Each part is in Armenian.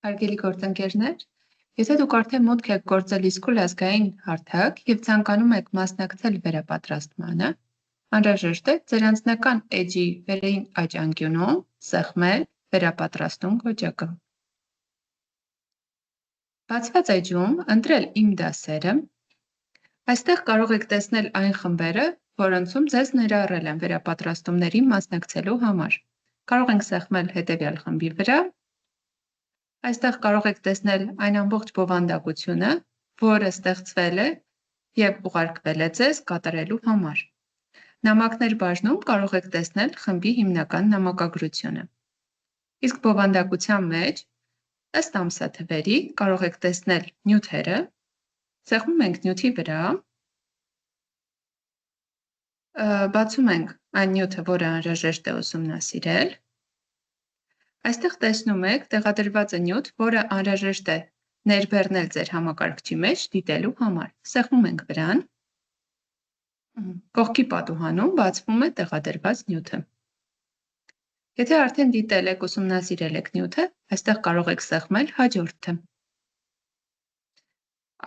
Հարգելի գործընկերներ, եթե դուք արդեն մուտք եք գործել իսկույլ ազգային հարթակ և ցանկանում եք մասնակցել վերապատրաստմանը, անհրաժեշտ է ձեր անձնական էջի վերին աջ անկյունում սեղմել վերապատրաստում գոճակը։ Բացված էջում ընտրել Իմ դասերը։ Այստեղ կարող եք տեսնել այն խմբերը, որոնցում ձեզ ներառել են վերապատրաստումներին մասնակցելու համար։ Կարող ենք սեղմել հետևյալ խմբի վրա։ Այստեղ կարող եք տեսնել այն ամբողջ բովանդակությունը, որը ստեղծվել է և ուղարկվել է ձեզ կատարելու համար։ Նամակներ բաժնում կարող եք տեսնել խմբի հիմնական նամակագրությունը։ Իսկ բովանդակության մեջ, ըստ ամսաթվերի, կարող եք տեսնել նյութերը, սեղմում ենք նյութի վրա, բացում ենք այն նյութը, որը անհրաժեշտ է ուսումնասիրել։ Այստեղ տեսնում եք տեղադրված է նյութ, որը անհրաժեշտ է ներբեռնել ձեր համակարգչի մեջ դիտելու համար։ Սեղմում ենք վրան։ Կողքի պատուհանում բացվում է տեղադրված նյութը։ Եթե արդեն դիտել եք, ուսումնասիրել եք նյութը, այստեղ կարող եք սեղմել հաջորդը։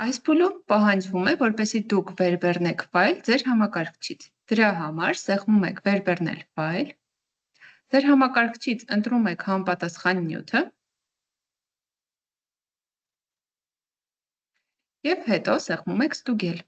Այս փուլում պահանջվում է, որպեսզի դուք վերբեռնեք ֆայլ ձեր համակարգչից։ Դրա համար սեղմում եք վերբեռնել ֆայլ։ Ձեր համակարգչից ընտրում եք համապատասխան նյութը և հետո սեղմում եք ստուգել։